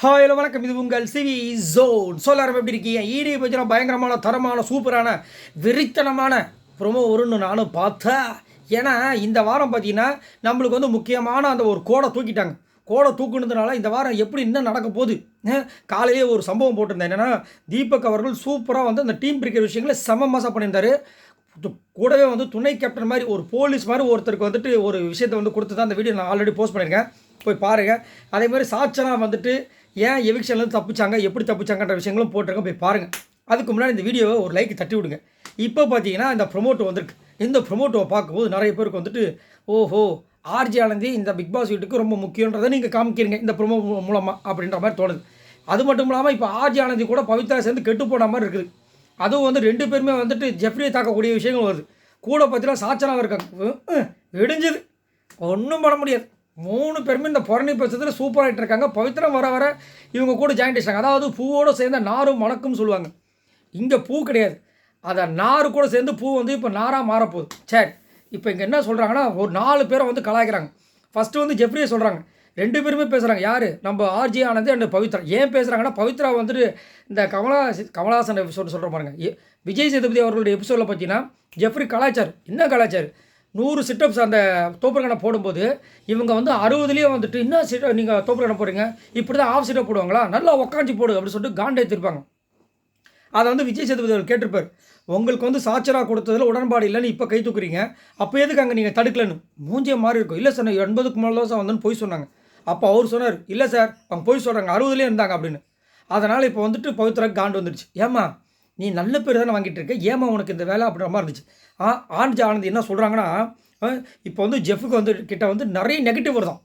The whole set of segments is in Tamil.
ஹாய் ஹலோ வணக்கம். இது உங்கள் சிவி ஜோன். சொல்லாரம் எப்படி இருக்கீங்க? ஈடி பற்றின பயங்கரமான தரமான சூப்பரான வெறித்தனமான ப்ரொமோ வரும்னு நானும் பார்த்தேன். ஏன்னா இந்த வாரம் பார்த்தீங்கன்னா நம்மளுக்கு வந்து முக்கியமான அந்த ஒரு கோடை தூக்கிட்டாங்க. கோடை தூக்குனதுனால இந்த வாரம் எப்படி இன்னும் நடக்க போகுது. காலையிலே ஒரு சம்பவம் போட்டிருந்தேன். என்னென்னா தீபக் அவர்கள் சூப்பராக வந்து அந்த டீம் பிரிக்கிற விஷயங்களை செம மாசா பண்ணியிருந்தார். கூடவே வந்து துணை கேப்டன் மாதிரி ஒரு போலீஸ் மாதிரி ஒருத்தருக்கு வந்துட்டு ஒரு விஷயத்தை வந்து கொடுத்து தான் அந்த வீடியோ நான் ஆல்ரெடி போஸ்ட் பண்ணியிருக்கேன், போய் பாருங்கள். அதே மாதிரி சாச்சனா வந்துட்டு ஏன் எவிக்ஷன்லேருந்து தப்பிச்சாங்க, எப்படி தப்பிச்சாங்கன்ற விஷயங்களும் போட்டிருக்கேன், போய் பாருங்கள். அதுக்கு முன்னாடி இந்த வீடியோவை ஒரு லைக் தட்டி விடுங்க. இப்போ பார்த்தீங்கன்னா இந்த ப்ரொமோட் வந்திருக்கு. இந்த ப்ரொமோட்டை பார்க்கும்போது நிறைய பேருக்கு வந்துட்டு ஓஹோ ஆர்ஜி ஆனந்தி இந்த பிக் பாஸ் வீட்டுக்கு ரொம்ப முக்கியன்றதை நீங்கள் காமிக்கிறீங்க இந்த ப்ரொமோ மூலமாக அப்படின்ற மாதிரி தோணுது. அது மட்டும் இல்லாமல் இப்போ ஆர்ஜி ஆனந்தி கூட பவித்ரா சேர்ந்து கெட்டு போன மாதிரி இருக்குது. அதுவும் வந்து ரெண்டு பேருமே வந்துட்டு ஜெஃப்ரியை தாக்கக்கூடிய விஷயங்கள் வருது. கூட பார்த்தீங்கன்னா சாச்சனாக இருக்காங்க. இடிஞ்சது ஒன்றும் பண்ண முடியாது. 3 பேருமே இந்த புறணி பேசுறதுல சூப்பராகிட்டு இருக்காங்க. பவித்ரம் வர வர இவங்க கூட ஜாயின்ட் ஆகிட்டாங்க. அதாவது பூவோடு சேர்ந்த நாரும் மணக்கும்னு சொல்லுவாங்க. இங்கே பூ கிடையாது, அதை நார் கூட சேர்ந்து பூ வந்து இப்போ நாராக மாறப்போகுது. சரி, இப்போ இங்கே என்ன சொல்கிறாங்கன்னா ஒரு 4 பேரை வந்து கலாய்க்கிறாங்க. ஃபஸ்ட்டு வந்து ஜெஃப்ரியை சொல்கிறாங்க. 2 பேருமே பேசுகிறாங்க. யார்? நம்ம ஆர்ஜி ஆனந்த் அண்ட் பவித்ரா. ஏன் பேசுகிறாங்கன்னா பவித்ரா வந்துட்டு இந்த கமலஹாசன் எபிசோடு சொல்கிற பாருங்க, விஜய் சேதுபதி அவர்களுடைய எபிசோடில் பார்த்தீங்கன்னா ஜெஃப்ரி கலாச்சார். என்ன கலாச்சார்? 100 சிட்டப்ஸ் அந்த தோப்புக்கணை போடும்போது இவங்க வந்து 60லேயே வந்துட்டு என்ன சிட்ட நீங்கள் தோப்புக்கணை போடுறீங்க, இப்படி தான் ஆஃப் சிட்டப் போடுவாங்களா, நல்லா உக்காஞ்சி போடு அப்படின்னு சொல்லிட்டு காண்டை திருப்பாங்க. அதை வந்து விஜய் சேதுபதி அவர் கேட்டிருப்பார். உங்களுக்கு வந்து சாச்சரா கொடுத்ததில் உடன்பாடு இல்லைன்னு இப்போ கை தூக்குறீங்க, அப்போ எதுக்கு அங்கே நீங்கள் தடுக்கலன்னு மூஞ்சிய மாதிரி இருக்கும். இல்லை சார் 80க்கு மேலே தான் வந்தோன்னு போய் சொன்னாங்க. அப்போ அவர் சொன்னார், இல்லை சார் அவங்க போய் சொல்கிறாங்க 60லேயே இருந்தாங்க அப்படின்னு. அதனால் இப்போ வந்துட்டு பவித்ராக்கு காண்டு வந்துடுச்சு. ஏமா நீ நல்ல பேர் தானே வாங்கிட்டு இருக்க, ஏமா உனக்கு இந்த வேலை அப்படின்ற மாதிரி இருந்துச்சு. ஆண்ஜி ஆனந்த் என்ன சொல்கிறாங்கன்னா இப்போ வந்து ஜெஃபுக்கு வந்து கிட்ட வந்து நிறைய நெகட்டிவ் வருதான்.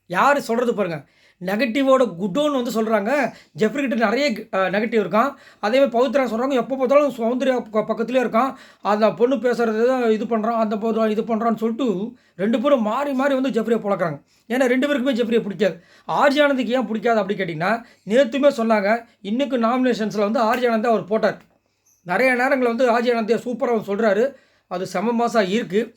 யார் சொல்கிறது பாருங்கள், நெகட்டிவோட குட்டோன்னு வந்து சொல்கிறாங்க. ஜெஃப்ரிக்கிட்ட நிறைய நெகட்டிவ் இருக்கான். அதேமாதிரி பவித்ரா சொல்கிறாங்க எப்போ பார்த்தாலும் சௌந்தர்யா பக்கத்துலேயே இருக்கான், அந்த பொண்ணு பேசுகிறது தான் இது பண்ணுறான், அந்த பொண்ணு இது பண்ணுறான்னு சொல்லிட்டு 2 பேரும் மாறி மாறி வந்து ஜெஃப்ரியை பழக்கிறாங்க. ஏன்னா 2 பேருக்குமே ஜெஃப்ரியை பிடிக்காது. ஆர்ஜி ஆனந்துக்கு ஏன் பிடிக்காது அப்படி கேட்டிங்கன்னா, நேற்றுமே சொன்னாங்க இன்றைக்கு நாமினேஷன்ஸில் வந்து ஆர்ஜி ஆனந்தை அவர் போட்டார். நிறைய நேரங்களில் வந்து ஆர்ஜி ஆனந்தியை சூப்பராக சொல்கிறாரு, அது செம மாசாக இருக்குது.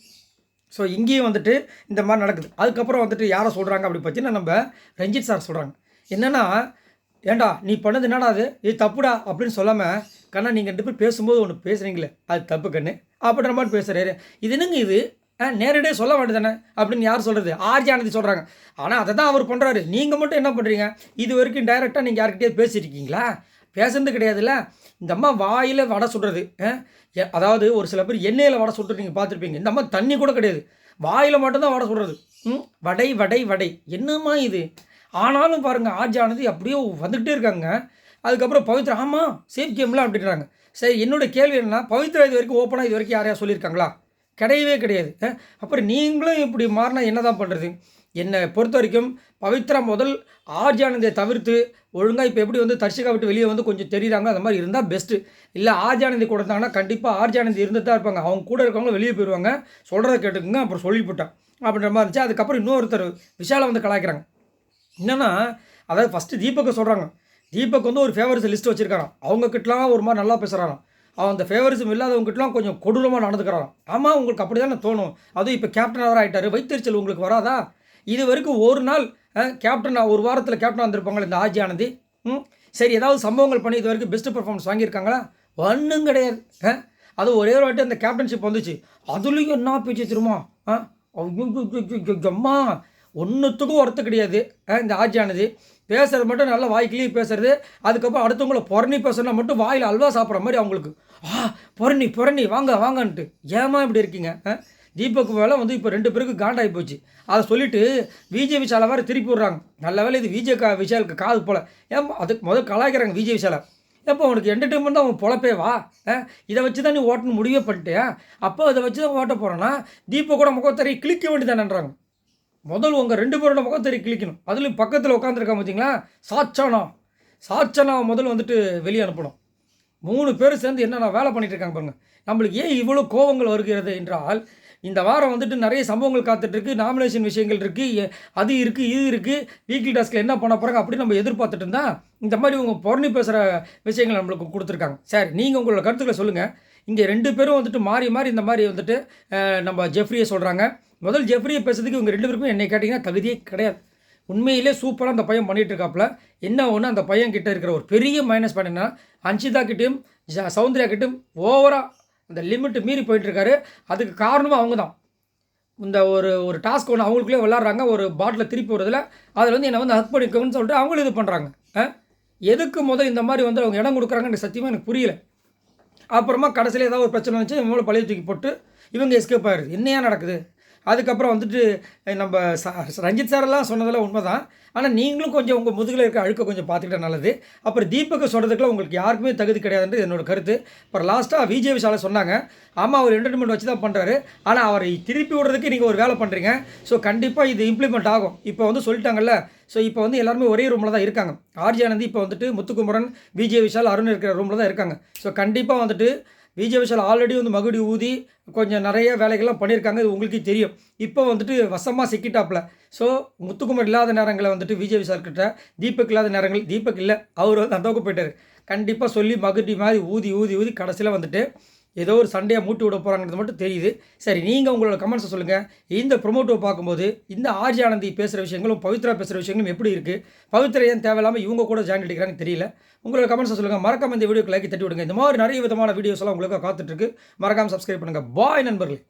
ஸோ இங்கேயும் வந்துட்டு இந்த மாதிரி நடக்குது. அதுக்கப்புறம் வந்துட்டு யாரை சொல்கிறாங்க அப்படி பார்த்தீங்கன்னா நம்ம ரஞ்சித் சார் சொல்கிறாங்க. என்னென்னா, ஏண்டா நீ பண்ணது என்னடா இது தப்புடா அப்படின்னு சொல்லாமல், கண்ணா நீங்கள் 2 பேர் பேசும்போது ஒன்று பேசுகிறீங்களே அது தப்பு கண்ணு அப்படின்ற மாதிரி பேசுகிறாரு. இது என்னங்க இது, நேரடியாக சொல்ல வேண்டியதானே அப்படின்னு யார் சொல்கிறது? ஆர்ஜி ஆனந்தி சொல்கிறாங்க. ஆனால் அதை தான் அவர் பண்ணுறாரு. நீங்கள் மட்டும் என்ன பண்ணுறீங்க? இது வரைக்கும் டைரெக்டாக நீங்கள் யார்கிட்டயே பேசியிருக்கீங்களா? பேசுறது கிடையாதுல்ல. இந்த அம்மா வாயில் வடை சுடுறது, அதாவது ஒரு சில பேர் எண்ணெயில் வடை சுட்டு நீங்கள் பார்த்துருப்பீங்க. இந்த அம்மா தண்ணி கூட கிடையாது, வாயில் மட்டும்தான் வடை சுடுறது. வடை வடை வடை என்னம்மா இது? ஆனாலும் பாருங்கள் ஆர்ஜி ஆனந்தி அப்படியே வந்துக்கிட்டே இருக்காங்க. அதுக்கப்புறம் பவித்ரா ஆமாம் சேஃப் கேம்லாம் அப்படின்றாங்க. சரி, என்னோடய கேள்வி என்னன்னா, பவித்ரா இது வரைக்கும் ஓப்பனாக இது வரைக்கும் யாரையா சொல்லியிருக்காங்களா? கிடையவே கிடையாது. அப்புறம் நீங்களும் இப்படி மாறினா என்ன தான் பண்ணுறது? என்னை பொறுத்த வரைக்கும் பவித்ரா முதல் ஆர்ஜி ஆனந்தியை தவிர்த்து ஒழுங்காக இப்போ எப்படி வந்து தர்ஷிகா விட்டு வெளியே வந்து கொஞ்சம் தெரியுறாங்க, அந்த மாதிரி இருந்தால் பெஸ்ட்டு. இல்லை ஆர்ஜி ஆனந்தி கூட இருந்தாங்கன்னா கண்டிப்பாக ஆர்ஜி ஆனந்தி இருந்து தான் இருப்பாங்க. அவங்க கூட இருக்கவங்க வெளியே போயிடுவாங்க, சொல்கிறத கேட்டுக்குங்க அப்புறம் சொல்லிவிட்டான் அப்படின்ற மாதிரி இருந்துச்சு. அதுக்கப்புறம் இன்னொருத்தர் விஷாலை வந்து கலாய்க்கிறாங்க. என்னென்னா, அதாவது ஃபஸ்ட்டு தீபக்கை சொல்கிறாங்க. தீபக் வந்து ஒரு ஃபேவரட்ஸ் லிஸ்ட் வச்சுருக்காராம். அவங்கக்கிட்டலாம் ஒரு மாதிரி நல்லா பேசுகிறாராம். அவன் அந்த ஃபேவரிசம் இல்லாதவங்ககிட்டலாம் கொஞ்சம் கொடூரமாக நடந்துக்கிறாராம். ஆமாம், உங்களுக்கு அப்படி தானே தோணும். அதுவும் இப்போ கேப்டனாக ஆகிட்டார், வைத்தறிச்சல் உங்களுக்கு வராதா? இது வரைக்கும் ஒரு நாள் கேப்டனாக ஒரு வாரத்தில் கேப்டனாக வந்திருப்பாங்களே இந்த ஆர்ஜி ஆனந்தி. சரி, ஏதாவது சம்பவங்கள் பண்ணி இது வரைக்கும் பெஸ்ட் பர்ஃபார்மன்ஸ் வாங்கியிருக்காங்களா? ஒன்றும் கிடையாது. அது ஒரே ஒரு வாட்டி அந்த கேப்டன்ஷிப் வந்துச்சு, அதுலேயும் என்ன பேச்சு திரும்ப அம்மா ஒன்றுத்துக்கும் ஒருத்து கிடையாது. இந்த ஆர்ஜி ஆனந்தி பேசுகிறது மட்டும் நல்லா வாய்க்கிலேயே பேசுறது. அதுக்கப்புறம் அடுத்தவங்களை புறணி பேசுனா மட்டும் வாயில் அல்வா சாப்பிட்ற மாதிரி அவங்களுக்கு புறணி புறணி வாங்க வாங்கன்ட்டு. ஏமா இப்படி இருக்கீங்க? தீபக் வேலை வந்து இப்போ 2 பேருக்கு காண்டாகி போச்சு. அதை சொல்லிவிட்டு விஜய் விஷாலை வேறு திருப்பி விட்றாங்க. நல்ல வேலை இது விஷாலுக்கு காது போல். ஏன் அதுக்கு முதல் கலாய்க்கிறாங்க விஜய் விஷாலை. எப்போ உனக்கு என்டர்டெயின்மெண்ட் தான் அவன் பொழப்பே வா, இதை வச்சு தான் நீ ஓட்டணும் முடிவே பண்ணிட்டியா? அப்போ அதை வச்சு தான் ஓட்ட போகிறேன்னா தீபக் கூட முகத்தறி கிளிக்க வேண்டியதானன்றாங்க. முதல் உங்கள் 2 பேரோட முகத்தறி கிளிக்கணும். அதுலேயும் பக்கத்தில் உட்காந்துருக்காங்க பார்த்தீங்களா சாச்சனா முதல்ல வந்துட்டு வெளியே அனுப்பணும். 3 பேர் சேர்ந்து என்னென்ன வேலை பண்ணிகிட்டு இருக்காங்க பாருங்கள். நம்மளுக்கு ஏன் இவ்வளோ கோபங்கள் வருகிறது என்றால், இந்த வாரம் வந்துட்டு நிறைய சம்பவங்கள் காத்துட்ருக்கு, நாமினேஷன் விஷயங்கள் இருக்குது, அது இருக்குது இது இருக்குது, வீக்லி டாஸ்கில் என்ன பண்ண போகிறாங்க அப்படின்னு நம்ம எதிர்பார்த்துட்டு இருந்தால் இந்த மாதிரி உங்கள் புறணி பேசுகிற விஷயங்கள் நம்மளுக்கு கொடுத்துருக்காங்க. சரி, நீங்கள் உங்களோட கருத்துக்களை சொல்லுங்கள். இங்கே 2 பேரும் வந்துட்டு மாறி மாறி இந்த மாதிரி வந்துட்டு நம்ம ஜெஃப்ரியை சொல்கிறாங்க. முதல் ஜெஃப்ரியை பேசுறதுக்கு இவங்க 2 பேருக்கும் என்னை கேட்டிங்கன்னா தகுதியே கிடையாது. உண்மையிலே சூப்பராக அந்த பையன் பண்ணிகிட்டு இருக்காப்புல. என்ன ஒன்று அந்த பையன் கிட்ட இருக்கிற ஒரு பெரிய மைனஸ் பாயிண்ட் என்னன்னா, அன்ஷிதா கிட்டேயும் சௌந்தர்யா கிட்டேயும் ஓவராக அந்த லிமிட் மீறி போயிட்டுருக்காரு. அதுக்கு காரணமும் அவங்க தான். இந்த ஒரு டாஸ்க் ஒன்று அவங்களுக்குள்ளே விளாட்றாங்க, ஒரு பாட்டில் திருப்பி விடுறதுல அதில் வந்து என்னை வந்து ஹக் பண்ணிக்கோன்னு சொல்லிட்டு அவங்களும் இது பண்ணுறாங்க. எதுக்கு இந்த மாதிரி வந்து அவங்க இடம் கொடுக்குறாங்கன்னு எனக்கு சத்தியமாக எனக்கு புரியல. அப்புறமா கடைசியில் ஏதாவது ஒரு பிரச்சனை வந்துச்சு, இவங்கள பழைய தூக்கி போட்டு இவங்க எஸ்கேப் ஆயிடுது. என்னையா நடக்குது? அதுக்கப்புறம் வந்துட்டு நம்ம ரஞ்சித் சாரெல்லாம் சொன்னதெல்லாம் உண்மை தான். ஆனால் நீங்களும் கொஞ்சம் உங்கள் முதுகில் இருக்க அழுக்க கொஞ்சம் பார்த்துக்கிட்டா நல்லது. அப்புறம் தீபக்கு சொல்கிறதுக்குலாம் உங்களுக்கு யாருக்குமே தகுதி கிடையாதுன்றது என்னோட கருத்து. அப்புறம் லாஸ்ட்டாக விஜய் விஷாலை சொன்னாங்க, ஆமாம் அவர் என்டர்டைன்மெண்ட் வச்சு தான் பண்ணுறாரு, ஆனால் அவரை திருப்பி விடுறதுக்கு நீங்கள் ஒரு வேலை பண்ணுறீங்க. ஸோ கண்டிப்பாக இது இம்ப்ளிமெண்ட் ஆகும். இப்போ வந்து சொல்லிட்டாங்கல்ல. ஸோ இப்போ வந்து எல்லாருமே ஒரே ரூமில் தான் இருக்காங்க. ஆர்ஜி ஆனந்தி இப்போ வந்துட்டு முத்துக்குமரன், விஜய் விஷால், அருண் இருக்கிற ரூமில் தான் இருக்காங்க. ஸோ கண்டிப்பாக வந்துட்டு விஜய் விஷால் ஆல்ரெடி வந்து மகுடி ஊதி கொஞ்சம் நிறைய வேலைகள்லாம் பண்ணியிருக்காங்க. இது உங்களுக்கே தெரியும். இப்போ வந்துட்டு வசமாக சிக்கிட்டாப்பில். ஸோ முத்துக்குமர் இல்லாத நேரங்களில் வந்துட்டு விஜய் விஷால் கிட்ட, தீபக் இல்லாத நேரங்கள், தீபக் இல்லை அவர் வந்து அந்த பக்கம் போயிட்டார். கண்டிப்பாக சொல்லி மகுடி மாதிரி ஊதி ஊதி ஊதி கடைசியில் வந்துட்டு ஏதோ ஒரு சண்டையாக மூட்டி விட போகிறாங்கிறது மட்டும் தெரியுது. சரி, நீங்கள் உங்களோட கமெண்ட்ஸை சொல்லுங்கள். இந்த ப்ரொமோட்டோ பார்க்கும்போது இந்த ஆர்ஜி ஆனந்தி பேசுகிற விஷயங்களும் பவித்ரா பேசுகிற விஷயங்களும் எப்படி இருக்குது? பவித்ரா ஏன் தேவையில்லாமல் இவங்க கூட ஜாயின் அடிக்கிறாங்கன்னு தெரியல. உங்களோட கமெண்ட்ஸை சொல்லுங்கள். மறக்காம இந்த வீடியோக்கு லைக் தட்டி விடுங்க. இந்த மாதிரி நிறைய விதமான வீடியோஸ் எல்லாம் உங்களுக்கு காத்துட்ருக்கு. மறக்காமல் சப்ஸ்கிரைப் பண்ணுங்கள். பாய் நண்பர்களே.